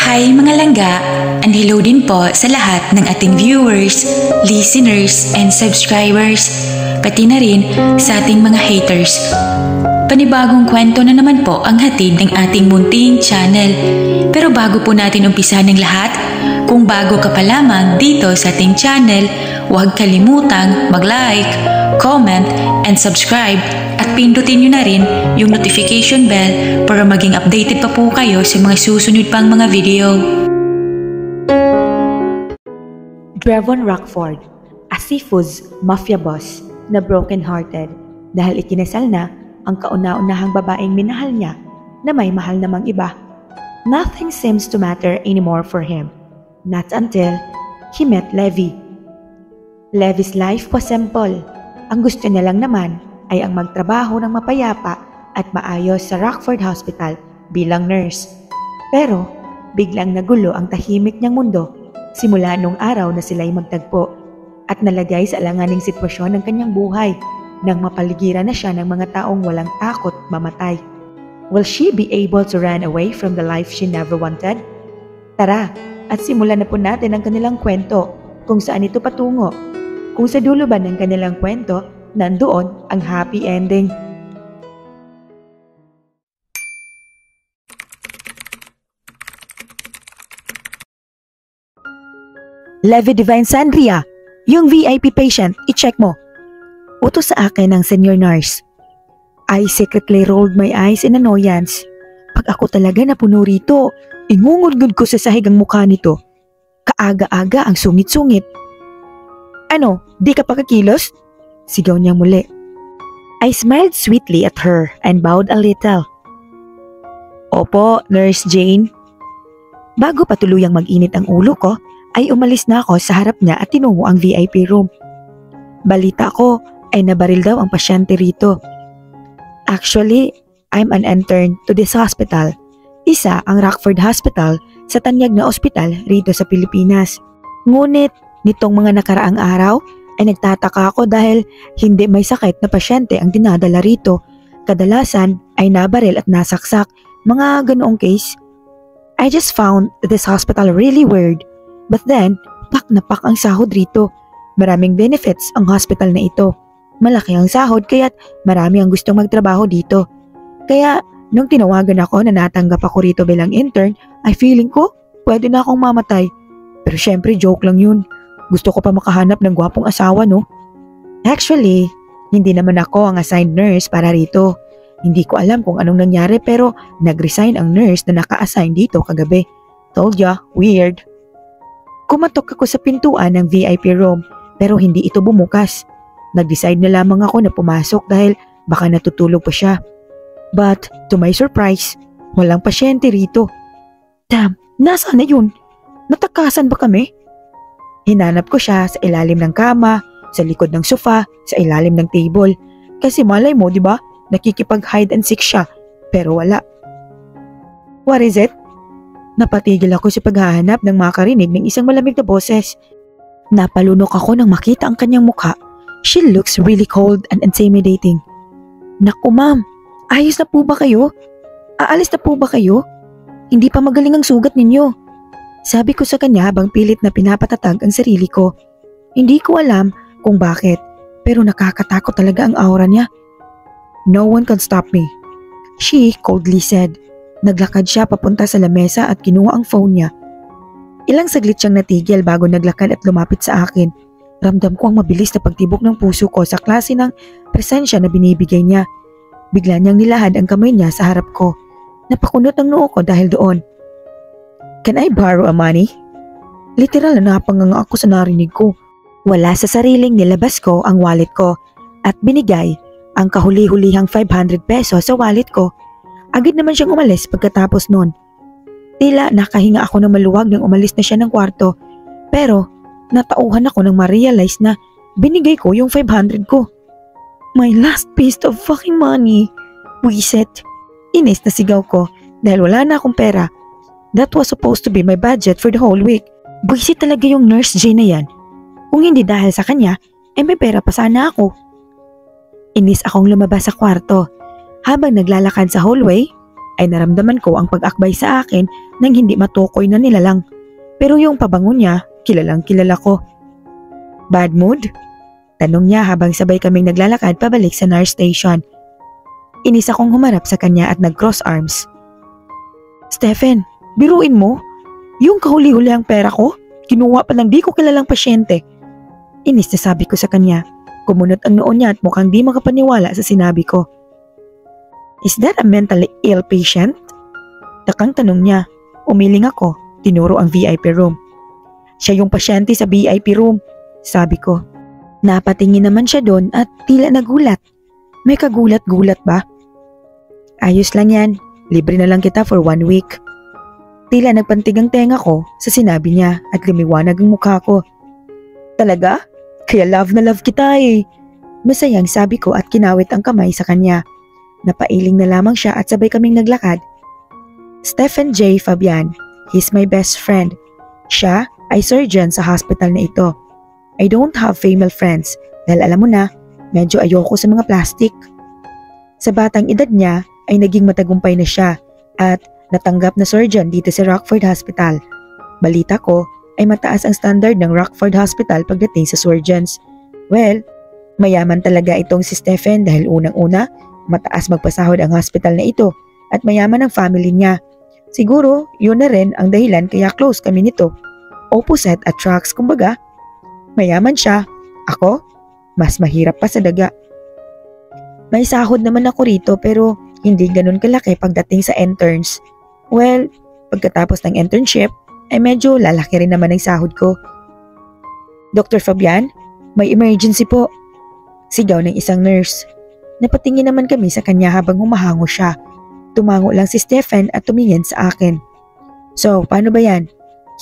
Hi mga langga, and hello din po sa lahat ng ating viewers, listeners, and subscribers, pati na rin sa ating mga haters. Panibagong kwento na naman po ang hatid ng ating munting channel. Pero bago po natin umpisa ng lahat, kung bago ka pa lamang dito sa ating channel, huwag kalimutang mag-like, comment, and subscribe at pindutin nyo na rin yung notification bell para maging updated pa po kayo sa mga susunod pang mga video. Drevon Rockford, a Sifu's mafia boss na broken-hearted dahil ikinasal na ang kauna-unahang babaeng minahal niya na may mahal namang iba. Nothing seems to matter anymore for him. Not until he met Levi. Levi's life was simple. Ang gusto niya lang naman ay ang magtrabaho ng mapayapa at maayos sa Rockford Hospital bilang nurse. Pero biglang nagulo ang tahimik niyang mundo simula nung araw na sila'y magtagpo at nalagay sa alanganing sitwasyon ng kanyang buhay nang mapaligiran na siya ng mga taong walang takot mamatay. Will she be able to run away from the life she never wanted? Tara, at simulan na po natin ang kanilang kwento kung saan ito patungo. Kung sa dulo ba ng kanilang kwento, nandoon ang happy ending. Levi Divine Sandria, yung VIP patient, i-check mo. Utos sa akin ng senior nurse. I secretly rolled my eyes in annoyance. Pag ako talaga napuno rito, ingungudgod ko sa sahig ang mukha nito. Kaaga-aga ang sungit-sungit. Ano, di ka pa kakilos? Sigaw niya muli. I smiled sweetly at her and bowed a little. Opo, Nurse Jane. Bago pa tuluyang mag-init ang ulo ko, ay umalis na ako sa harap niya at tinungo ang VIP room. Balita ko ay nabaril daw ang pasyente rito. Actually, I'm an intern to this hospital. Isa ang Rockford Hospital sa tanyag na ospital rito sa Pilipinas. Ngunit nitong mga nakaraang araw ay nagtataka ako dahil hindi may sakit na pasyente ang dinadala rito. Kadalasan ay nabaril at nasaksak, mga ganoong case. I just found this hospital really weird. But then, pak na pak ang sahod rito. Maraming benefits ang hospital na ito. Malaki ang sahod kaya't marami ang gustong magtrabaho dito. Kaya nung tinawagan ako na natanggap ako rito bilang intern, ay feeling ko pwede na akong mamatay. Pero syempre joke lang yun. Gusto ko pa makahanap ng gwapong asawa, no? Actually, hindi naman ako ang assigned nurse para rito. Hindi ko alam kung anong nangyari pero nag-resign ang nurse na naka-assign dito kagabi. Told ya, weird. Kumatok ako sa pintuan ng VIP room pero hindi ito bumukas. Nag-decide na lamang ako na pumasok dahil baka natutulog pa siya. But to my surprise, walang pasyente rito. Damn, nasaan na yun? Natakasan ba kami? Hinanap ko siya sa ilalim ng kama, sa likod ng sofa, sa ilalim ng table. Kasi malay mo, di ba? Nakikipag hide and seek siya, pero wala. What is it? Napatigil ako sa paghahanap ng makarinig ng isang malamig na boses. Napalunok ako nang makita ang kanyang mukha. She looks really cold and intimidating. Naku ma'am, ayos na po ba kayo? Aalis na po ba kayo? Hindi pa magaling ang sugat ninyo. Sabi ko sa kanya habang pilit na pinapatatag ang sarili ko. Hindi ko alam kung bakit, pero nakakatakot talaga ang aura niya. No one can stop me, she coldly said. Naglakad siya papunta sa lamesa at kinuha ang phone niya. Ilang saglit siyang natigil bago naglakad at lumapit sa akin. Ramdam ko ang mabilis na pagtibok ng puso ko sa klase ng presensya na binibigay niya. Bigla niyang nilahad ang kamay niya sa harap ko. Napakunot ang noo ko dahil doon. Can I borrow a money? Literal na napanganga ako sa narinig ko. Wala sa sariling nilabas ko ang wallet ko at binigay ang kahuli-hulihang 500 pesos sa wallet ko. Agad naman siyang umalis pagkatapos nun. Tila nakahinga ako ng maluwag nang umalis na siya ng kwarto. Pero natauhan ako nang ma-realize na binigay ko yung 500 ko. My last piece of fucking money. Wiset. Inis na sigaw ko dahil wala na akong pera. That was supposed to be my budget for the whole week. Buisit talaga yung Nurse Jane na yan. Kung hindi dahil sa kanya, may pera pa sana ako. Inis akong lumabas sa kwarto. Habang naglalakad sa hallway, ay naramdaman ko ang pag-akbay sa akin nang hindi matukoy na nilalang. Pero yung pabango niya, kilalang kilala ko. Bad mood? Tanong niya habang sabay kaming naglalakad pabalik sa nurse station. Inis akong humarap sa kanya at nag-cross arms. Stephen, biruin mo? Yung kahuli-huli ang pera ko, kinuha pa ng di ko kilalang pasyente. Inis na sabi ko sa kanya. Kumunot ang noon niya at mukhang di makapaniwala sa sinabi ko. Is that a mentally ill patient? Takang tanong niya. Umiling ako, tinuro ang VIP room. Siya yung pasyente sa VIP room, sabi ko. Napatingin naman siya doon at tila nagulat. May kagulat-gulat ba? Ayos lang yan, libre na lang kita for 1 week. Tila nagpantigang tenga ko sa sinabi niya at lumiwanag ang mukha ko. Talaga? Kaya love na love kita eh. Masayang sabi ko at kinawit ang kamay sa kanya. Napailing na lamang siya at sabay kaming naglakad. Stephen J. Fabian, he's my best friend. Siya ay surgeon sa hospital na ito. I don't have female friends dahil alam mo na, medyo ayoko sa mga plastic. Sa batang edad niya ay naging matagumpay na siya at natanggap na surgeon dito sa Rockford Hospital. Balita ko ay mataas ang standard ng Rockford Hospital pagdating sa surgeons. Well, mayaman talaga itong si Stephen dahil unang-una, mataas magpasahod ang hospital na ito at mayaman ang family niya. Siguro, yun na rin ang dahilan kaya close kami nito. Opposite attracts kumbaga. Mayaman siya. Ako, mas mahirap pa sa daga. May sahod naman ako rito pero hindi ganun kalaki pagdating sa interns. Well, pagkatapos ng internship, ay medyo lalaki rin naman ang sahod ko. Dr. Fabian, may emergency po. Sigaw ng isang nurse. Napatingin naman kami sa kanya habang humahango siya. Tumango lang si Stephen at tumingin sa akin. So, paano ba yan?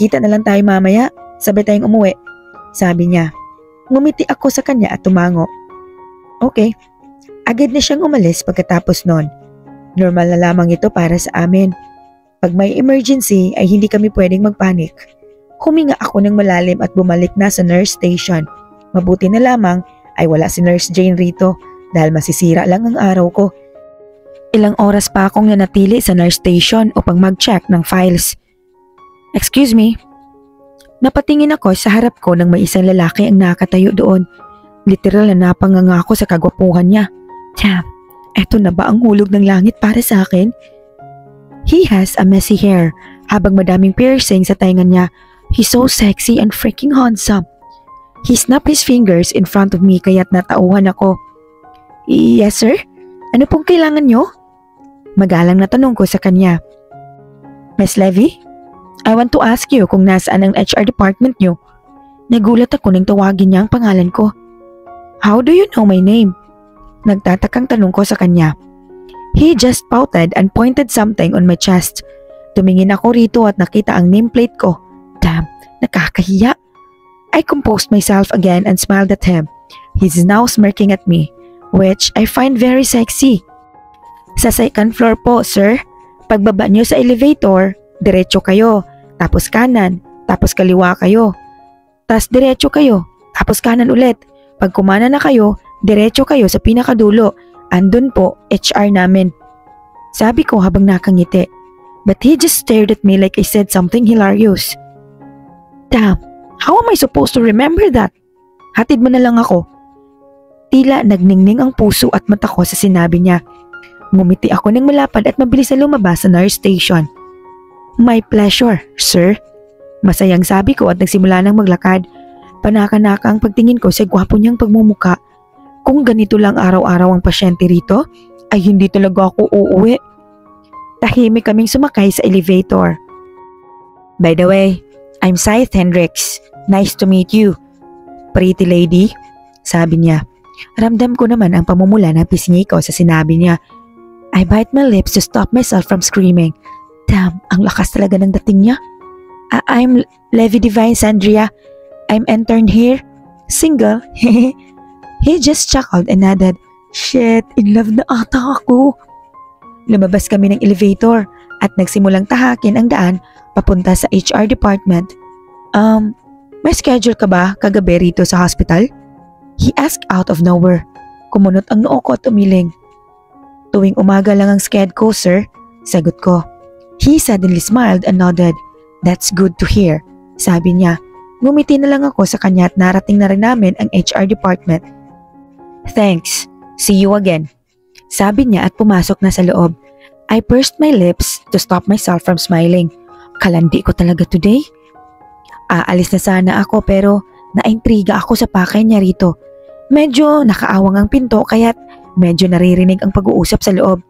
Kita na lang tayo mamaya, sabay tayong umuwi. Sabi niya. Ngumiti ako sa kanya at tumango. Okay. Agad na siyang umalis pagkatapos nun. Normal na lamang ito para sa amin. Pag may emergency ay hindi kami pwedeng magpanik. Huminga ako ng malalim at bumalik na sa nurse station. Mabuti na lamang ay wala si Nurse Jane rito dahil masisira lang ang araw ko. Ilang oras pa akong nanatili sa nurse station upang mag-check ng files. Excuse me. Napatingin ako sa harap ko ng may isang lalaki ang nakatayo doon. Literal na napanganga ako sa kagwapuhan niya. Damn, eto na ba ang hulog ng langit para sa akin? He has a messy hair habang madaming piercing sa tainga niya. He's so sexy and freaking handsome. He snapped his fingers in front of me kaya't natauhan ako. Yes sir? Ano pong kailangan nyo? Magalang na tanong ko sa kanya. Miss Levy? I want to ask you kung nasaan ang HR department nyo. Nagulat ako nang tawagin niya ang pangalan ko. How do you know my name? Nagtatakang tanong ko sa kanya. He just pouted and pointed something on my chest. Tumingin ako rito at nakita ang nameplate ko. Damn, nakakahiya. I composed myself again and smiled at him. He's now smirking at me, which I find very sexy. Sa second floor po, sir. Pagbaba niyo sa elevator, diretso kayo, tapos kanan, tapos kaliwa kayo. Tas diretso kayo, tapos kanan ulit. Pag kumana na kayo, diretso kayo sa pinakadulo. Andun po, HR namin. Sabi ko habang nakangiti. But he just stared at me like I said something hilarious. Damn, how am I supposed to remember that? Hatid mo na lang ako. Tila nagningning ang puso at mata ko sa sinabi niya. Ngumiti ako ng malapad at mabilis na lumabas sa nurse station. My pleasure, sir. Masayang sabi ko at nagsimula ng maglakad. Panaka-naka ang pagtingin ko sa gwapo niyang pagmumuka. Kung ganito lang araw-araw ang pasyente rito, ay hindi talaga ako uuwi. Tahimik kaming sumakay sa elevator. By the way, I'm Scythe Hendricks. Nice to meet you. Pretty lady, sabi niya. Ramdam ko naman ang pamumula ng pisngi ko sa sinabi niya. I bite my lips to stop myself from screaming. Damn, ang lakas talaga ng dating niya. I'm Levi Divine Sandria. I'm intern here. Single. He just chuckled and nodded. Shit, in love na ata ako. Lumabas kami ng elevator at nagsimulang tahakin ang daan papunta sa HR department. May schedule ka ba kagabi rito sa hospital? He asked out of nowhere. Kumunot ang noo ko at umiling. Tuwing umaga lang ang sked ko, sir. Sagot ko. He suddenly smiled and nodded. That's good to hear, sabi niya. Ngumiti na lang ako sa kanya at narating na rin namin ang HR department. Thanks. See you again. Sabi niya at pumasok na sa loob. I pursed my lips to stop myself from smiling. Kalandi ko talaga today. Aalis na sana ako pero naintriga ako sa pakay niya rito. Medyo nakaawang ang pinto kaya't medyo naririnig ang pag-uusap sa loob.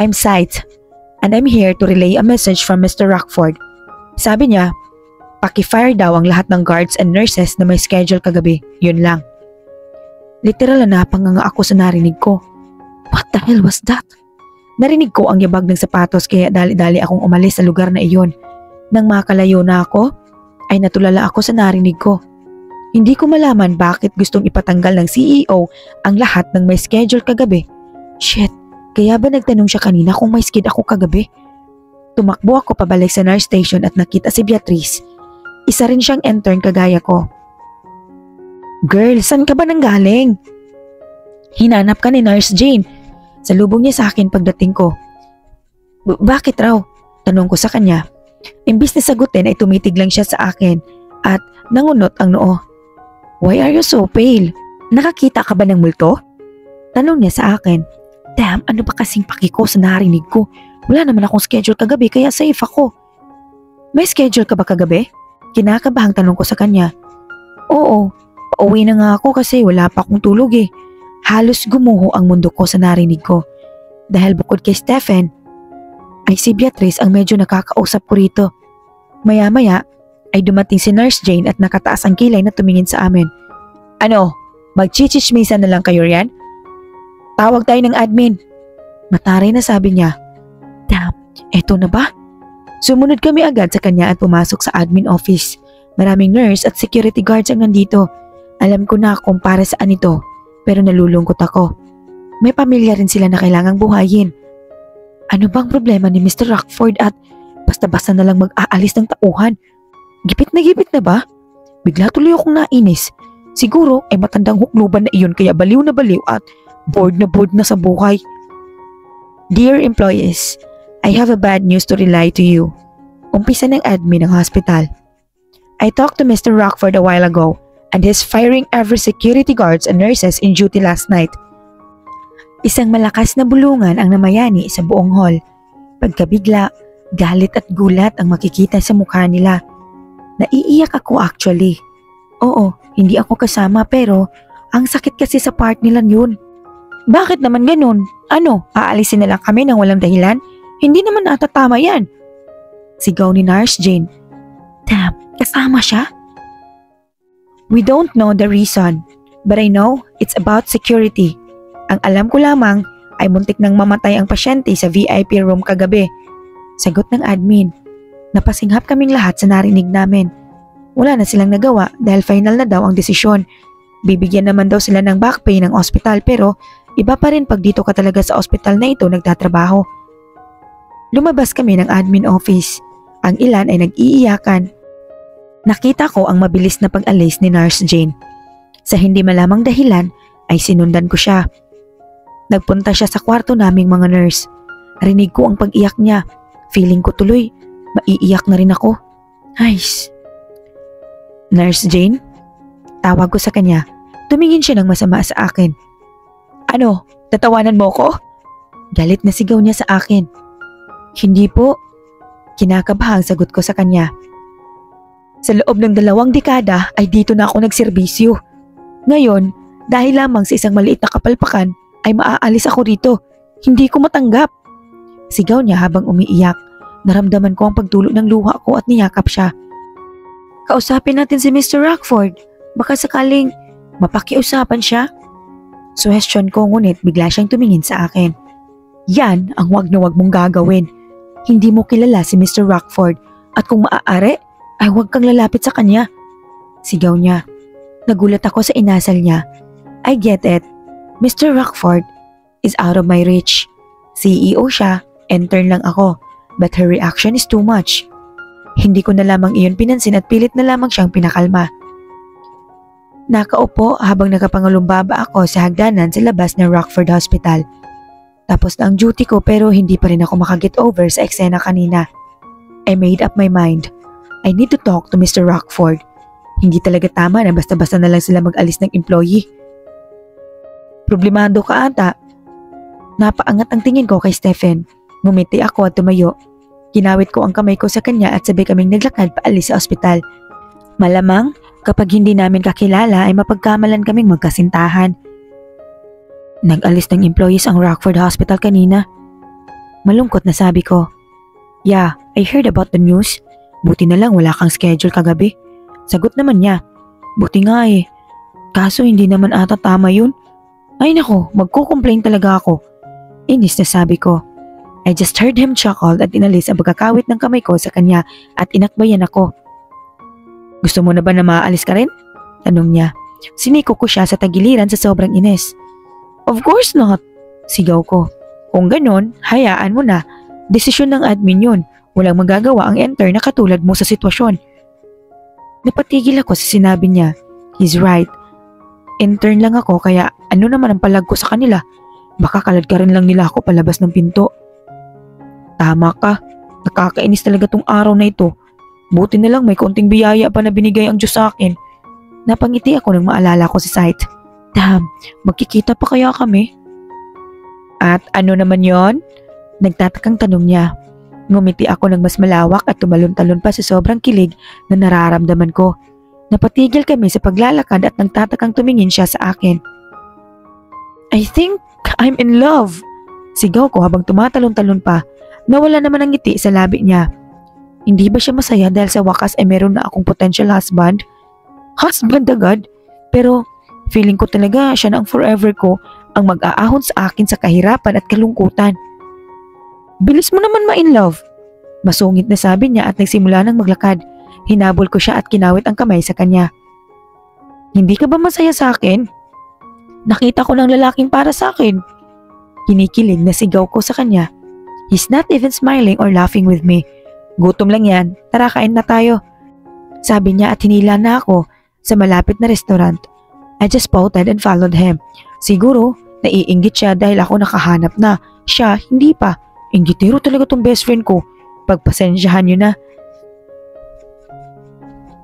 I'm Sight and I'm here to relay a message from Mr. Rockford. Sabi niya, paki-fire daw ang lahat ng guards and nurses na may schedule kagabi. Yun lang. Literal na napanganga ako sa narinig ko. What the hell was that? Narinig ko ang yabag ng sapatos kaya dali-dali akong umalis sa lugar na iyon. Nang makalayo na ako, ay natulala ako sa narinig ko. Hindi ko malaman bakit gustong ipatanggal ng CEO ang lahat ng may schedule kagabi. Shit, kaya ba nagtanong siya kanina kung may skid ako kagabi? Tumakbo ako pabalik sa nurse station at nakita si Beatrice. Isa rin siyang intern kagaya ko. Girl, saan ka ba nanggaling? Hinanap ka ni Nurse Jane. Salubong niya sa akin pagdating ko. Bakit raw? Tanong ko sa kanya. Imbis na sagutin ay tumitig lang siya sa akin at nangunot ang noo. Why are you so pale? Nakakita ka ba ng multo? Tanong niya sa akin. Damn, ano ba kasing paki ko sa narinig ko? Wala naman akong schedule kagabi kaya safe ako. May schedule ka ba kagabi? Kinakabahang tanong ko sa kanya. Oo, pauwi na nga ako kasi wala pa akong tulog eh. Halos gumuho ang mundo ko sa narinig ko. Dahil bukod kay Stephen, ay si Beatrice ang medyo nakakausap ko rito. Maya-maya ay dumating si Nurse Jane at nakataas ang kilay na tumingin sa amin. Ano, magchichichismisan na lang kayo riyan? Tawag tayo ng admin. Mataray na sabi niya. Damn, eto na ba? Sumunod kami agad sa kanya at pumasok sa admin office. Maraming nurse at security guards ang nandito. Alam ko na kung para saan ito, pero nalulungkot ako. May pamilya rin sila na kailangang buhayin. Ano bang problema ni Mr. Rockford at basta-basta na lang mag-aalis ng tauhan? Gipit na ba? Bigla tuloy akong nainis. Siguro ay matandang hukluban na iyon kaya baliw na baliw at bored na sa buhay. Dear employees, I have a bad news to relay to you. Umpisa ng admin ng hospital. I talked to Mr. Rockford a while ago and he's firing every security guards and nurses in duty last night. Isang malakas na bulungan ang namayani sa buong hall. Pagkabigla, galit at gulat ang makikita sa mukha nila. Naiiyak ako actually. Oo, hindi ako kasama pero ang sakit kasi sa part nila yun. Bakit naman ganun? Ano, aalisin na lang kami nang walang dahilan? Hindi naman natatama yan. Sigaw ni Nurse Jane. Damn, kasama siya? We don't know the reason, but I know it's about security. Ang alam ko lamang ay muntik nang mamatay ang pasyente sa VIP room kagabi. Sagot ng admin. Napasinghap kaming lahat sa narinig namin. Wala na silang nagawa dahil final na daw ang desisyon. Bibigyan naman daw sila ng back pay ng ospital pero iba pa rin pag dito ka talaga sa ospital na ito nagtatrabaho. Lumabas kami ng admin office. Ang ilan ay nag-iiyakan. Nakita ko ang mabilis na pag-alis ni Nurse Jane. Sa hindi malamang dahilan ay sinundan ko siya. Nagpunta siya sa kwarto naming mga nurse. Rinig ko ang pag-iyak niya. Feeling ko tuloy, maiiyak na rin ako. Ayos. Nurse Jane? Tawag ko sa kanya. Tumingin siya ng masama sa akin. Ano, tatawanan mo ko? Galit na sigaw niya sa akin. Hindi po. Kinakabahang sagot ko sa kanya. Sa loob ng 2 dekada ay dito na ako nagserbisyo. Ngayon, dahil lamang sa isang maliit na kapalpakan, ay maaalis ako rito. Hindi ko matanggap. Sigaw niya habang umiiyak. Naramdaman ko ang pagtulo ng luha ko at niyakap siya. Kausapin natin si Mr. Rockford. Baka sakaling mapakiusapan siya. Suhestyon ko ngunit bigla siyang tumingin sa akin. Yan ang wag na wag mong gagawin. Hindi mo kilala si Mr. Rockford at kung maaari ay huwag kang lalapit sa kanya. Sigaw niya. Nagulat ako sa inasal niya. I get it. Mr. Rockford is out of my reach. CEO siya, intern lang ako, but her reaction is too much. Hindi ko na lamang iyon pinansin at pilit na lamang siyang pinakalma. Nakaupo habang nakapangalumbaba ako sa hagdanan sa labas ng Rockford Hospital. Tapos na ang duty ko pero hindi pa rin ako makaget over sa eksena kanina. I made up my mind. I need to talk to Mr. Rockford. Hindi talaga tama na basta-basta na lang sila mag-alis ng employee. Problemado ka ata. Napaangat ang tingin ko kay Stephen. Ngumiti ako at tumayo. Kinawit ko ang kamay ko sa kanya at sabay kaming naglakad paalis sa ospital. Malamang kapag hindi namin kakilala ay mapagkamalan kaming magkasintahan. Nag-alis ng employees ang Rockford Hospital kanina. Malungkot na sabi ko. Yeah, I heard about the news. Buti na lang wala kang schedule kagabi. Sagot naman niya. Buti nga eh. Kaso hindi naman ata tama yun. Ay nako, magko-complain talaga ako. Inis na sabi ko. I just heard him chuckle at inalis ang pagkakawit ng kamay ko sa kanya at inakbayan ako. Gusto mo na ba na maaalis ka rin? Tanong niya. Siniko ko siya sa tagiliran sa sobrang inis. Of course not, sigaw ko. Kung ganon, hayaan mo na. Desisyon ng admin yun. Walang magagawa ang enter na katulad mo sa sitwasyon. Napatigil ako sa sinabi niya. He's right. Intern lang ako kaya ano naman ang palag ko sa kanila? Baka kaladkaran lang nila ako palabas ng pinto. Tama ka. Nakakainis talaga tong araw na ito. Buti na lang may konting biyaya pa na binigay ang Diyos sa akin. Napangiti ako nang maalala ko si Sight. Damn, magkikita pa kaya kami? At ano naman yon? Nagtatakang tanong niya. Ngumiti ako ng mas malawak at tumalon-talon pa sa sobrang kilig na nararamdaman ko. Napatigil kami sa paglalakad at nagtatakang tumingin siya sa akin. I think I'm in love. Sigaw ko habang tumatalon-talon pa. Nawala naman ang ngiti sa labi niya. Hindi ba siya masaya dahil sa wakas ay meron na akong potential husband? Husband agad? Pero feeling ko talaga siya na ang forever ko, ang mag-aahon sa akin sa kahirapan at kalungkutan. Bilis mo naman ma-in love. Masungit na sabi niya at nagsimula ng maglakad. Hinabol ko siya at kinawit ang kamay sa kanya. Hindi ka ba masaya sa akin? Nakita ko ng lalaking para sa akin. Kinikilig na sigaw ko sa kanya. He's not even smiling or laughing with me. Gutom lang yan, tara kain na tayo. Sabi niya at hinila na ako sa malapit na restaurant. I just pouted and followed him. Siguro, naiinggit siya dahil ako nakahanap na. Siya, hindi pa. Inggitero talaga tong best friend ko. Pagpasensyahan niyo na.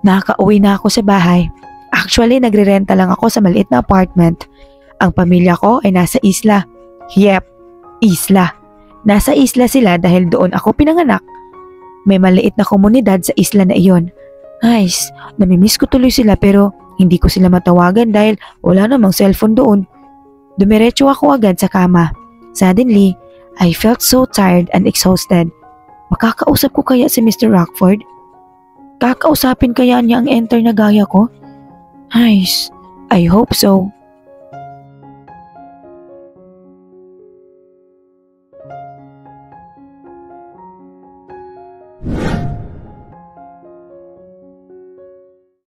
Nakauwi na ako sa bahay. Actually, nagre-renta lang ako sa maliit na apartment. Ang pamilya ko ay nasa isla. Yep, isla. Nasa isla sila dahil doon ako pinanganak. May maliit na komunidad sa isla na iyon. Nice, namimiss ko tuloy sila pero hindi ko sila matawagan dahil wala namang cellphone doon. Dumiretso ako agad sa kama. Suddenly, I felt so tired and exhausted. Makakausap ko kaya si Mr. Rockford? Kakausapin kaya niya ang enter na gaya ko? Nice, I hope so.